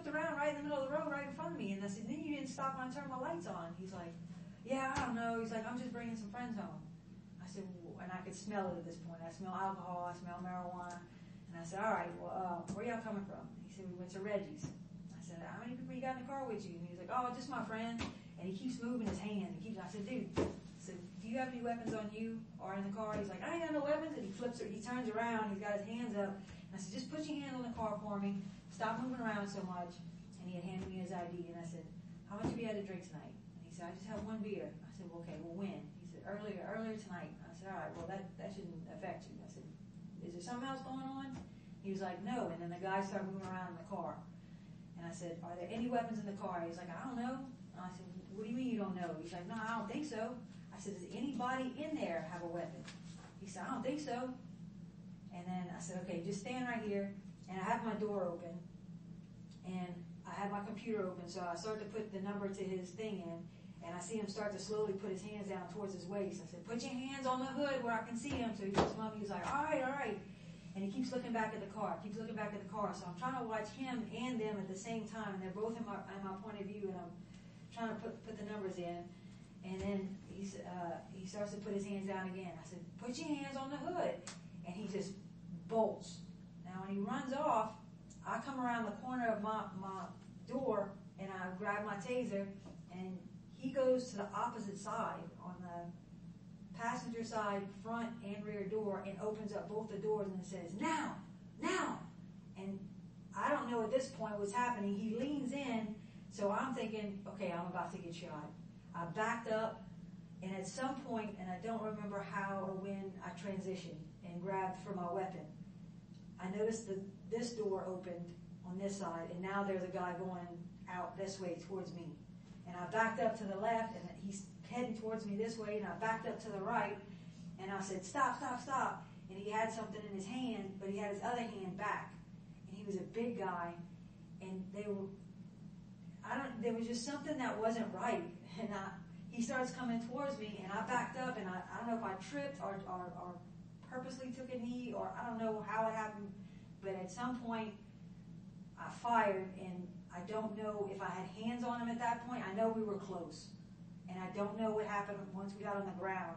flipped around right in the middle of the road right in front of me. And I said, then you didn't stop when I turned my lights on. He's like, yeah, I don't know. He's like, I'm just bringing some friends home. I said, well, and I could smell it at this point. I smell alcohol. I smell marijuana. And I said, all right, well, where y'all coming from? He said, we went to Reggie's. I said, how many people you got in the car with you? And he was like, oh, just my friend. And he keeps moving his hand. I said, dude, do you have any weapons on you or in the car? He's like, I ain't got no weapons. And he flips it. He turns around. He's got his hands up. And I said, just put your hand on the car for me. Stop moving around so much. And he had handed me his ID. And I said, how much have you had to drink tonight? And he said, I just had one beer. I said, well, okay, well, when? He said, earlier tonight. I said, all right, well, that shouldn't affect you. I said, is there something else going on? He was like, no. And then the guy started moving around in the car. And I said, are there any weapons in the car? He's like, I don't know. And I said, what do you mean you don't know? He's like, no, I don't think so. I said, does anybody in there have a weapon? He said, I don't think so. And then I said, okay, just stand right here. And I have my door open. And I have my computer open. So I started to put the number to his thing in. And I see him start to slowly put his hands down towards his waist. I said, put your hands on the hood where I can see him. So he looks at me. He's like, all right. And he keeps looking back at the car. So I'm trying to watch him and them at the same time. And they're both in my point of view. And I'm trying to put the numbers in. And then he starts to put his hands down again. I said, put your hands on the hood. And he just bolts. Now, when he runs off, I come around the corner of my door, and I grab my taser, and he goes to the opposite side, on the passenger side, front and rear door, and opens up both the doors, and it says, now. And I don't know at this point what's happening. He leans in, so I'm thinking, okay, I'm about to get shot. I backed up, and at some point, and I don't remember how or when, I transitioned and grabbed for my weapon. I noticed that this door opened on this side, and now there's a guy going out this way towards me. And I backed up to the left, and he's heading towards me this way, and I backed up to the right, and I said, stop. And he had something in his hand, but he had his other hand back. And he was a big guy, and there was just something that wasn't right. And he starts coming towards me, and I backed up, and I don't know if I tripped or purposely took a knee, or I don't know how it happened, but at some point I fired, and I don't know if I had hands on him at that point. I know we were close, and I don't know what happened once we got on the ground,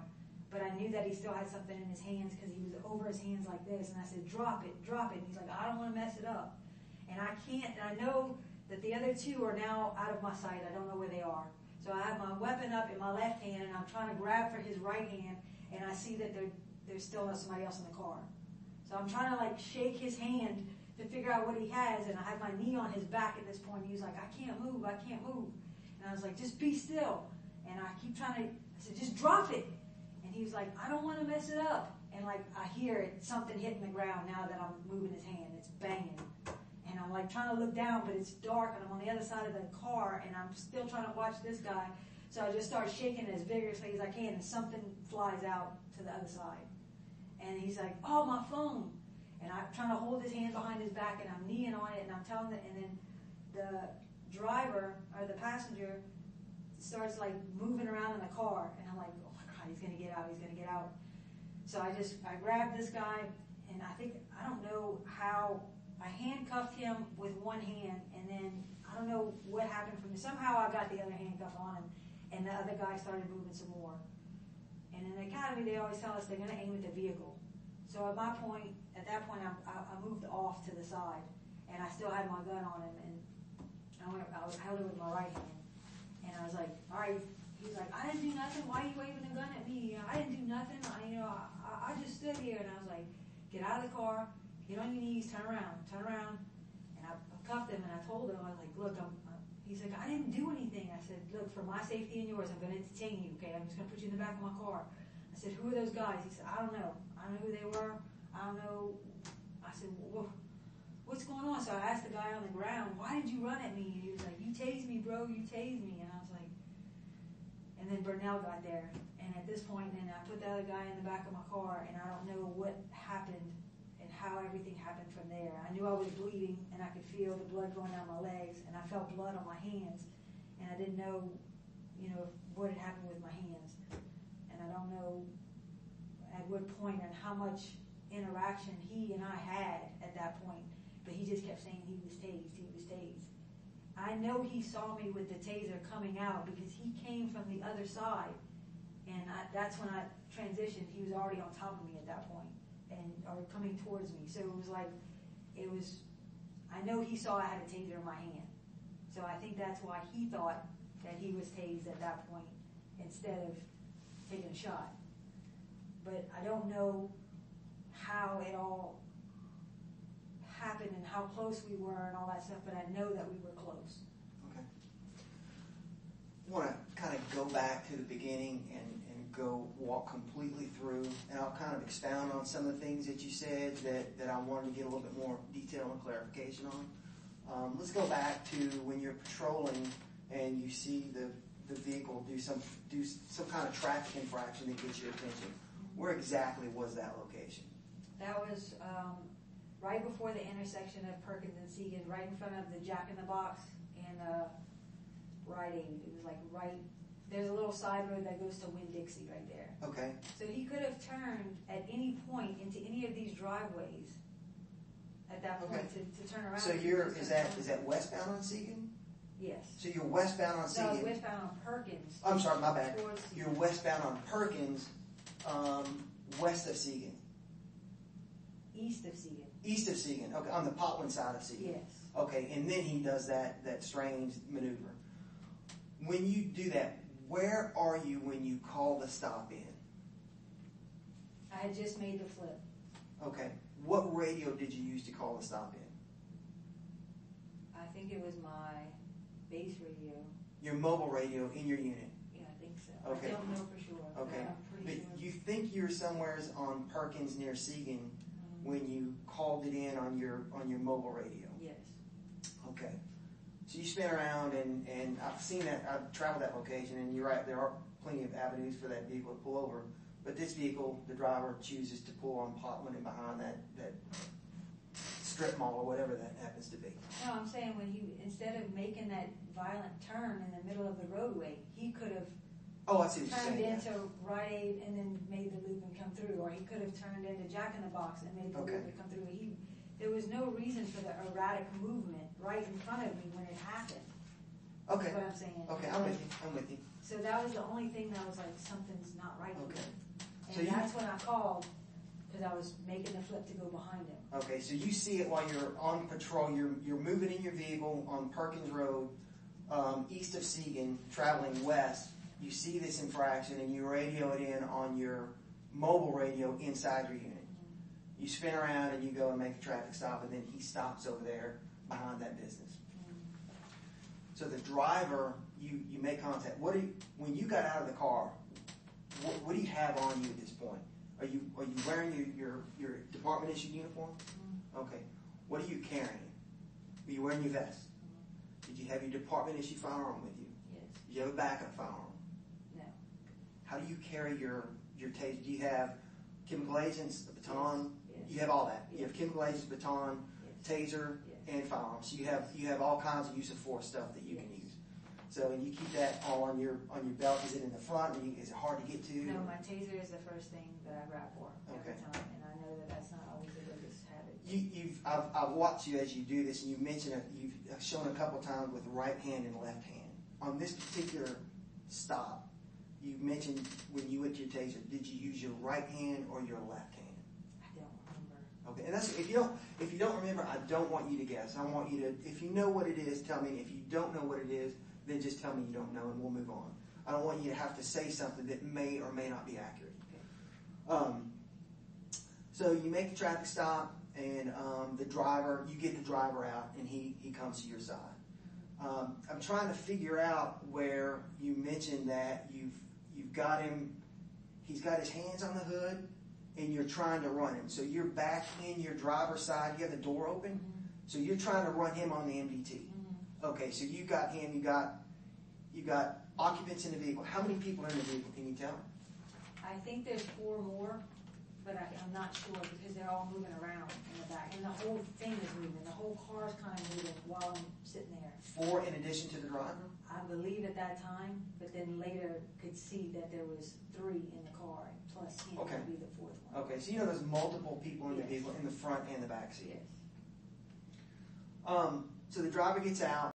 but I knew that he still had something in his hands because he was over his hands like this, and I said, drop it. And he's like, I don't want to mess it up. And I can't, and I know that the other two are now out of my sight. I don't know where they are. So I have my weapon up in my left hand, and I'm trying to grab for his right hand, and I see that there's still somebody else in the car. So I'm trying to shake his hand to figure out what he has, and I have my knee on his back at this point. He was like, I can't move. And I was like, just be still. And I keep trying to, I said, just drop it. And he was like, I don't want to mess it up. And I hear it, something hitting the ground now that I'm moving his hand. It's banging. And I'm trying to look down, but it's dark, and I'm on the other side of the car, and I'm still trying to watch this guy. So I just start shaking it as vigorously as I can, and something flies out to the other side. And he's like, oh, my phone. And I'm trying to hold his hand behind his back, and I'm kneeing on it, and I'm telling it, and then the driver, or the passenger, starts moving around in the car, and I'm like, oh my God, he's going to get out. So I grabbed this guy, and I don't know how, I handcuffed him with one hand, and then I don't know what happened from there. Somehow I got the other handcuff on him, and the other guy started moving some more. And in the academy, they always tell us they're going to aim at the vehicle. So at that point, I moved off to the side, and I still had my gun on him, and I held it with my right hand. And I was like, all right. He's like, I didn't do nothing. Why are you waving the gun at me? I didn't do nothing. I just stood here. And I was like, get out of the car, get on your knees, turn around. And I cuffed him, and I told him, I was like, look, he's like, I didn't do anything. I said, look, for my safety and yours, I'm going to detain you, okay? I'm just going to put you in the back of my car. I said, who are those guys? He said, I don't know. I don't know who they were. I don't know. I said, well, what's going on? So I asked the guy on the ground, why did you run at me? And he was like, you tased me, bro. You tased me. And I was like, and then Burnell got there. And at this point, then I put the other guy in the back of my car, and I don't know what happened and how everything happened from there. I knew I was bleeding, and I could feel the blood going down my legs, and I felt blood on my hands, and I didn't know, what had happened with my hands. And I don't know at what point and how much interaction he and I had at that point, but he just kept saying he was tased. I know he saw me with the taser coming out because he came from the other side, and that's when I transitioned. He was already on top of me at that point, or coming towards me. So it was like, I know he saw I had a taser in my hand. So I think that's why he thought that he was tased at that point instead of taking a shot. But I don't know how it all happened and how close we were and all that stuff, but I know that we were close. Okay. I want to kind of go back to the beginning and go walk completely through, and I'll kind of expound on some of the things that you said that I wanted to get a little bit more detail and clarification on. Let's go back to when you're patrolling and you see the vehicle do some kind of traffic infraction that gets your attention. Where exactly was that location? That was right before the intersection of Perkins and Segan, right in front of the Jack in the Box and Rite Aid. It was like there's a little side road that goes to Winn-Dixie right there. Okay. So he could have turned at any point into any of these driveways at that point to turn around. So is that westbound on Segan? Yes. So you're westbound on Segan? No, westbound on Perkins. I'm sorry, my bad. You're westbound on Perkins, west of Segan. East of Segan. East of Segan. Okay, on the Potwin side of Segan. Yes. Okay, and then he does that strange maneuver. When you do that, where are you when you call the stop in? I had just made the flip. Okay. What radio did you use to call the stop in? I think it was my base radio. Your mobile radio in your unit? Yeah, I think so. Okay. I don't know for sure. Okay. I'm pretty sure. You think you're somewhere on Perkins near Segan when you called it in on your mobile radio? Yes. Okay. So you spin around, and I've seen that, I've traveled that location, and you're right, there are plenty of avenues for that vehicle to pull over. But this vehicle, the driver chooses to pull on Potwin and behind that strip mall or whatever that happens to be. No, I'm saying instead of making that violent turn in the middle of the roadway, he could have turned into Rite Aid and then made the loop and come through, or he could have turned into Jack in the Box and made the loop and come through. There was no reason for the erratic movement right in front of me when it happened. Okay. That's what I'm saying. Okay, I'm with you. So that was the only thing that was like, something's not right with Okay. me. And that's when I called, because I was making the flip to go behind him. Okay, so you see it while you're on patrol. You're moving in your vehicle on Perkins Road, east of Segan, traveling west. You see this infraction, and you radio it in on your mobile radio inside your unit. You spin around and you go and make a traffic stop, and then he stops over there behind that business. So the driver, you make contact. When you got out of the car, what do you have on you at this point? Are you wearing your department issued uniform? Okay. What are you carrying? Are you wearing your vest? Did you have your department issued firearm with you? Yes. Did you have a backup firearm? No. How do you carry your taser? Do you have chemical agents, a baton? Yes. You have all that. Yes. You have chemical agents, baton, taser, and firearms. So you have all kinds of use of force stuff that you can use. So, and you keep that all on your belt. Is it in the front? Is it hard to get to? No, my taser is the first thing that I grab for every Okay. time, and I know that that's not always the greatest habit. I've watched you as you do this, and you mentioned it. You've shown a couple times with the right hand and left hand. On this particular stop, you mentioned when you went to your taser, did you use your right hand or your left hand? I don't remember. Okay, and that's if you don't remember, I don't want you to guess. I want you to, if you know what it is, tell me. If you don't know what it is, then just tell me you don't know, and we'll move on. I don't want you to have to say something that may or may not be accurate. Okay. So you make the traffic stop, and you get the driver out, and he comes to your side. I'm trying to figure out where you mentioned that you've got him. He's got his hands on the hood, and you're trying to run him. So you're back in your driver's side. You have the door open, so you're trying to run him on the MDT. Okay, so you got him. You got occupants in the vehicle. How many people are in the vehicle? Can you tell? I think there's 4 more, but I'm not sure because they're all moving around in the back, and the whole thing is moving. The whole car's kind of moving while I'm sitting there. 4 in addition to the driver? I believe at that time, but then later could see that there was 3 in the car, plus him would be the 4th one. Okay, so you know there's multiple people in the vehicle in the front and the back seat. Yes. So the driver gets out.